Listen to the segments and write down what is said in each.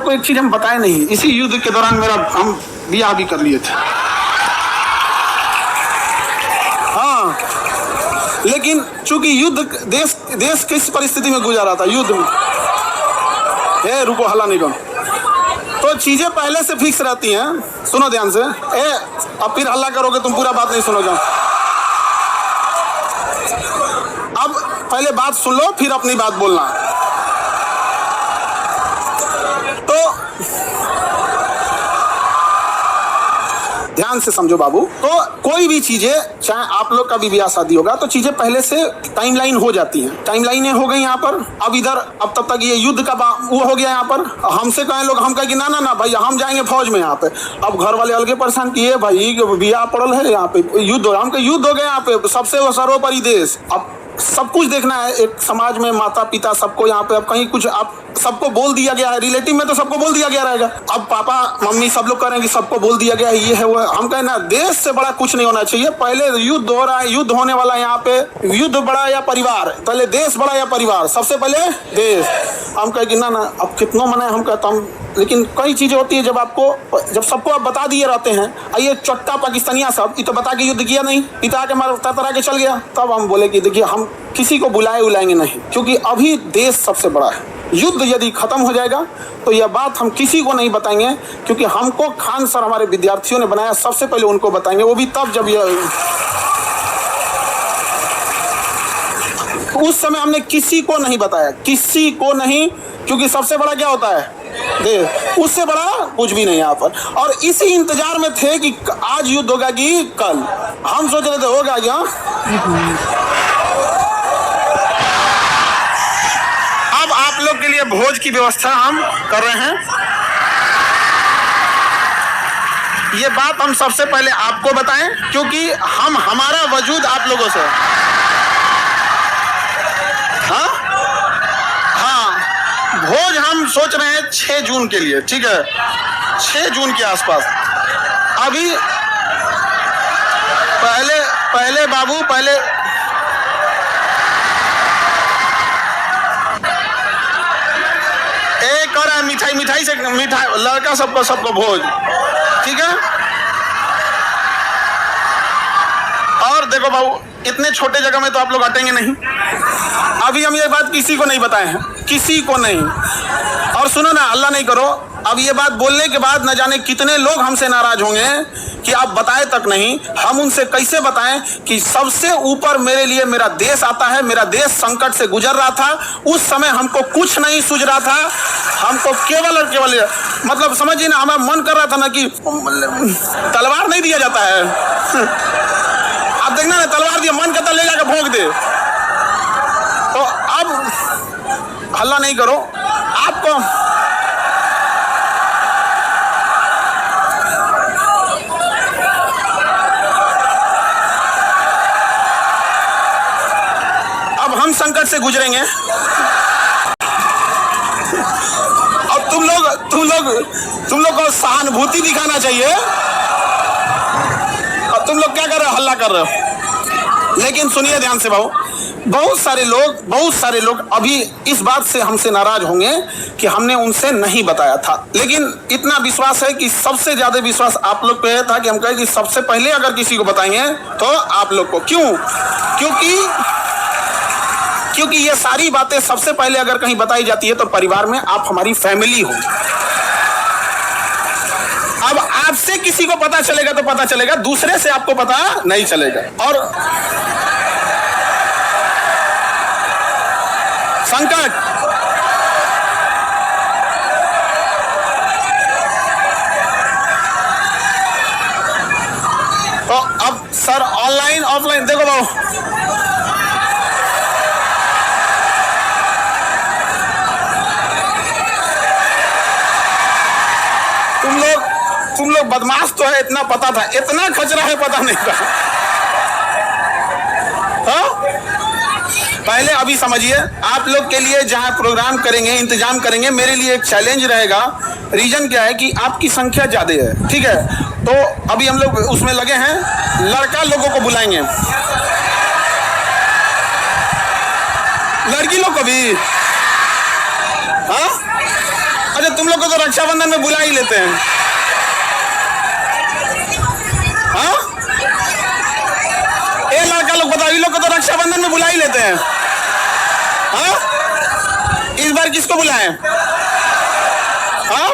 आपको एक चीज हम बताए नहीं, इसी युद्ध के दौरान हम ब्याह भी कर लिए थे। हाँ, लेकिन चूंकि युद्ध देश किस परिस्थिति में गुजारा था, युद्ध में, रुको हल्ला नहीं करो, तो चीजें पहले से फिक्स रहती हैं। सुनो ध्यान से, अब फिर हल्ला करोगे तुम पूरा बात नहीं सुनोगे। अब पहले बात सुन लो, फिर अपनी बात बोलना। तो ध्यान से समझो बाबू, तो कोई भी चीजें, चाहे आप लोग का भी ब्याह शादी होगा, तो चीजें पहले से टाइमलाइन हो जाती हैं। टाइमलाइनें हो गई यहाँ पर। अब इधर अब तब तक ये युद्ध का वो हो गया यहाँ पर। हमसे कहें लोग, हम कहें कि ना ना ना भाई हम जाएंगे फौज में यहाँ पे। अब घर वाले अलगे परेशान किए, भाई ब्याह पड़ल है यहाँ पे, युद्ध हो, हम युद्ध हो गया यहाँ पे, सबसे सर्वोपरि देश। अब सब कुछ देखना है एक समाज में, माता पिता सबको यहाँ पे। अब कहीं कुछ आप सबको बोल दिया गया है, रिलेटिव में तो सबको बोल दिया गया रहेगा। अब पापा मम्मी सब लोग करेंगे, सबको बोल दिया गया है, ये है वो है। हम कहें ना, देश से बड़ा कुछ नहीं होना चाहिए। पहले युद्ध हो रहा है, युद्ध होने वाला है यहाँ पे, युद्ध बड़ा या परिवार, पहले देश बड़ा या परिवार, सबसे पहले देश। हम कहें कि ना ना, अब कितना मना है, हम कहता हम, लेकिन कई चीजें होती है जब सबको आप बता दिए रहते हैं। ये चट्टा पाकिस्तानिया सब, ये तो बता के युद्ध किया नहीं, पिता के मार तरा के चल गया। तब हम बोले कि देखिए हम किसी को बुलाएंगे नहीं, क्योंकि अभी देश सबसे बड़ा है। युद्ध यदि खत्म हो जाएगा तो यह बात हम किसी को नहीं बताएंगे, क्योंकि हमको खान सर हमारे विद्यार्थियों ने बनाया, सबसे पहले उनको बताएंगे, वो भी तब जब उस समय हमने किसी को नहीं बताया, किसी को नहीं, क्योंकि सबसे बड़ा क्या होता है देश, उससे बड़ा कुछ भी नहीं यहाँ पर। और इसी इंतजार में थे कि आज युद्ध होगा कि कल। हम सोच रहे थे होगा क्या। अब आप लोग के लिए भोज की व्यवस्था हम कर रहे हैं। ये बात हम सबसे पहले आपको बताएं, क्योंकि हमारा वजूद आप लोगों से। हाँ हाँ, भोज हम सोच रहे हैं 6 जून के लिए, ठीक है, 6 जून के आसपास। अभी पहले बाबू, पहले एक और मिठाई से लड़का सबको भोज, ठीक है। और देखो बाबू, इतने छोटे जगह में तो आप लोग अटेंगे नहीं। अभी हम ये बात किसी को नहीं बताए हैं, किसी को नहीं। और सुनो ना, अल्लाह नहीं करो, अब ये बात बोलने के बाद न जाने कितने लोग हमसे नाराज होंगे कि आप बताए तक नहीं। हम उनसे कैसे बताएं कि सबसे ऊपर मेरे लिए मेरा देश आता है। मेरा देश संकट से गुजर रहा था, उस समय हमको कुछ नहीं सूझ रहा था, हमको केवल और केवल, मतलब समझिए ना, हमें मन कर रहा था ना कि तलवार नहीं दिया जाता है। आप देखना ना, तलवार दिया, मन करता ले जाकर भोंक दे। तो अब हल्ला नहीं करो, आपको अब हम संकट से गुजरेंगे। अब तुम लोग को सहानुभूति दिखाना चाहिए। अब तुम लोग क्या कर रहे हो, हल्ला कर रहे हो। लेकिन सुनिए ध्यान से भाऊ, बहुत सारे लोग अभी इस बात से हमसे नाराज होंगे कि हमने उनसे नहीं बताया था। लेकिन इतना विश्वास है कि सबसे ज्यादा विश्वास आप लोग पे था कि हम कहें कि सबसे पहले अगर किसी को बताएंगे तो आप लोग को। क्यों? क्योंकि ये सारी बातें सबसे पहले अगर कहीं बताई जाती है तो परिवार में आप हमारी फैमिली हो। अब आपसे किसी को पता चलेगा तो पता चलेगा, दूसरे से आपको पता नहीं चलेगा। और संकट, तो अब सर ऑनलाइन ऑफलाइन देखो बाबू, तुम लोग बदमाश तो है, इतना पता था, इतना खचरा है पता नहीं था। हाँ? पहले अभी समझिए, आप लोग के लिए जहां प्रोग्राम करेंगे, इंतजाम करेंगे, मेरे लिए एक चैलेंज रहेगा। रीजन क्या है कि आपकी संख्या ज्यादा है, ठीक है। तो अभी हम लोग उसमें लगे हैं, लड़का लोगों को बुलाएंगे, लड़की लोग को भी। हाँ, अच्छा तुम लोग को तो रक्षाबंधन में बुला ही लेते हैं। हाँ ये लड़का लोग बताओ, इन लोग को तो रक्षाबंधन में बुला ही लेते हैं। हाँ इस बार किसको बुलाएं? हाँ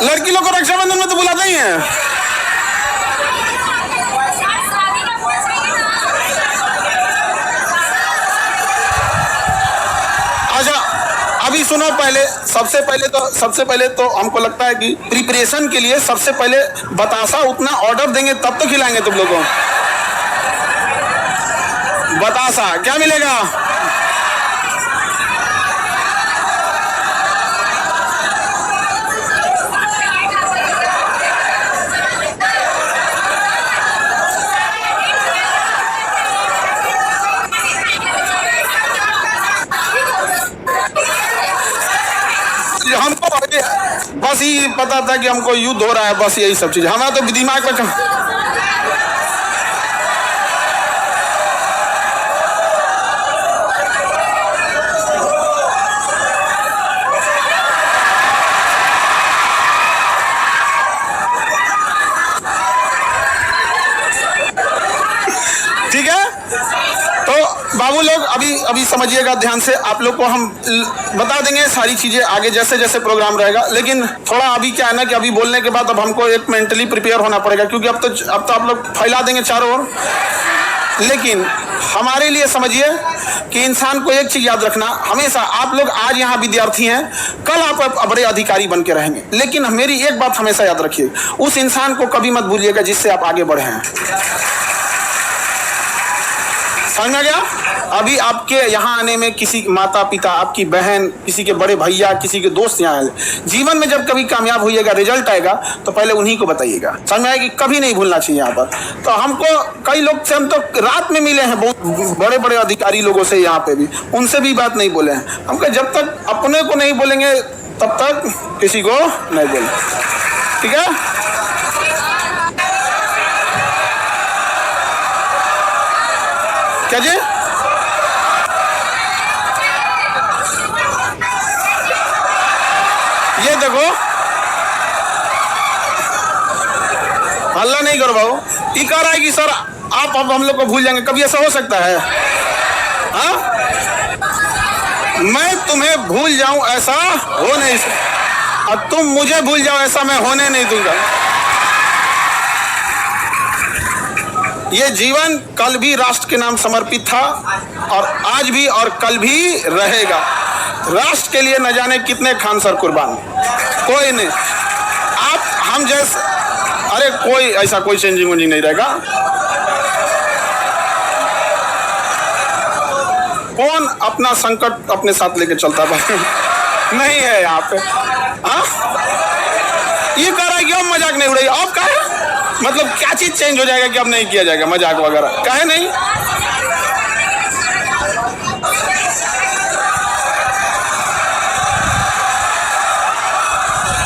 लड़की लोग को रक्षाबंधन में तो बुलाते ही हैं। अच्छा अभी सुनो, पहले सबसे पहले तो हमको लगता है कि प्रिपरेशन के लिए सबसे पहले बतासा उतना ऑर्डर देंगे तब तो खिलाएंगे तुम लोगों को। बतासा क्या मिलेगा? हमको बस ही पता था कि हमको युद्ध हो रहा है, बस यही सब चीज हमारा तो दिमाग में ठीक है। तो बाबू लोग अभी समझिएगा ध्यान से, आप लोग को हम बता देंगे सारी चीजें आगे जैसे जैसे प्रोग्राम रहेगा। लेकिन थोड़ा अभी क्या है ना कि अभी बोलने के बाद अब हमको एक मेंटली प्रिपेयर होना पड़ेगा, क्योंकि अब तो आप लोग फैला देंगे चारों ओर। लेकिन हमारे लिए समझिए कि इंसान को एक चीज याद रखना हमेशा, आप लोग आज यहाँ विद्यार्थी हैं, कल आप बड़े अधिकारी बन के रहेंगे। लेकिन मेरी एक बात हमेशा याद रखिए, उस इंसान को कभी मत भूलिएगा जिससे आप आगे बढ़े हैं। समझ में गया? अभी आपके यहाँ आने में किसी माता पिता, आपकी बहन, किसी के बड़े भैया, किसी के दोस्त यहाँ आए। जीवन में जब कभी कामयाब होइएगा, रिजल्ट आएगा तो पहले उन्हीं को बताइएगा। समझ में आया कि कभी नहीं भूलना चाहिए यहाँ पर। तो हमको कई लोग से हम तो रात में मिले हैं, बहुत बड़े बड़े अधिकारी लोगों से यहाँ पे भी, उनसे भी बात नहीं बोले हैं। हमको जब तक अपने को नहीं बोलेंगे तब तक किसी को नहीं बोले, ठीक है? क्या जी? ये देखो, हल्ला नहीं करो भाऊ। ये कह रहा है कि सर आप अब हम लोग को भूल जाएंगे, कभी ऐसा हो सकता है? हाँ मैं तुम्हें भूल जाऊं ऐसा हो नहीं सकता, और तुम मुझे भूल जाओ ऐसा मैं होने नहीं दूंगा। ये जीवन कल भी राष्ट्र के नाम समर्पित था, और आज भी और कल भी रहेगा। राष्ट्र के लिए न जाने कितने खान सर कुर्बान, कोई नहीं। आप हम जैसे, अरे कोई ऐसा कोई चेंजिंग वेंजिंग नहीं रहेगा। कौन अपना संकट अपने साथ लेके चलता है? नहीं है यहाँ पे। हाँ ये कह रहा है कि अब मजाक नहीं उड़ाइए। अब क्या है मतलब, क्या चीज चेंज हो जाएगा कि अब नहीं किया जाएगा मजाक वगैरह? काहे नहीं?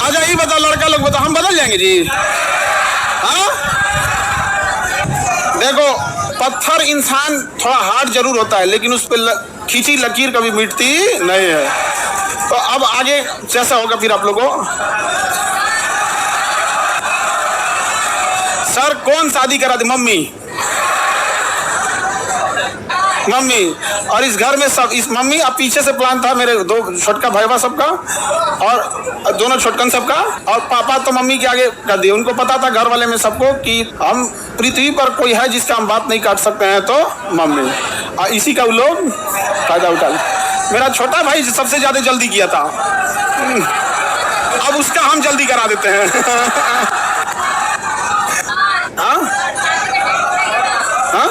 अच्छा ये बताओ लड़का लोग बताओ, हम बदल जाएंगे जी? हाँ देखो, पत्थर इंसान थोड़ा हार्ड जरूर होता है, लेकिन उस पर खींची लकीर कभी मिटती नहीं है। तो अब आगे जैसा होगा फिर आप लोगों को। सर कौन शादी करा दी? मम्मी। और इस घर में सब, इस मम्मी, अब पीछे से प्लान था मेरे दो छोटका भैया सबका, और दोनों छोटकन सबका, और पापा तो मम्मी के आगे कर दिए। उनको पता था घर वाले में सबको कि हम पृथ्वी पर कोई है जिसका हम बात नहीं काट सकते हैं, तो मम्मी। और इसी का वो लोग फायदा उठा। मेरा छोटा भाई सबसे ज्यादा जल्दी किया था, अब उसका हम जल्दी करा देते हैं। हाँ हाँ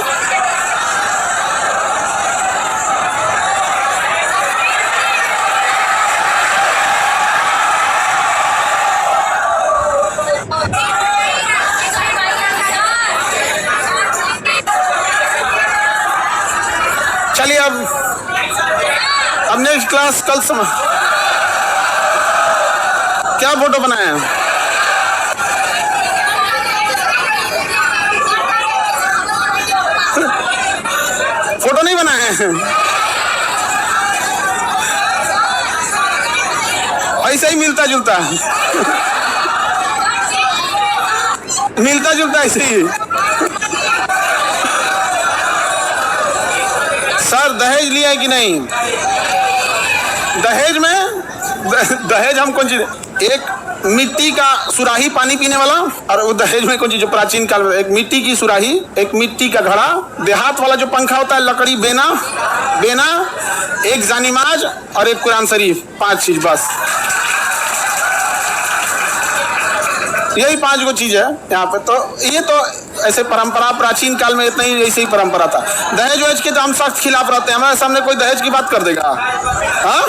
चलिए अब नेक्स्ट क्लास कल समय क्या फोटो बनाए हैं? ऐसे ही मिलता जुलता ऐसे ही। सर दहेज लिया है कि नहीं? दहेज में दहेज हम कौन चीज, एक मिट्टी का सुराही पानी पीने वाला, और वो दहेज में कौन चीज जो प्राचीन काल में एक मिट्टी की सुराही, एक मिट्टी का घड़ा, देहात वाला जो पंखा होता है लकड़ी, बेना, एक जानिमाज और एक कुरान शरीफ, 5 चीज बस। यही 5 गो चीज है यहाँ पे। तो ये तो ऐसे परंपरा प्राचीन काल में इतना ही ऐसे ही परंपरा था। दहेज वहेज के तो हम सख्त खिलाफ रहते हैं, हमारे सामने कोई दहेज की बात कर देगा, हाँ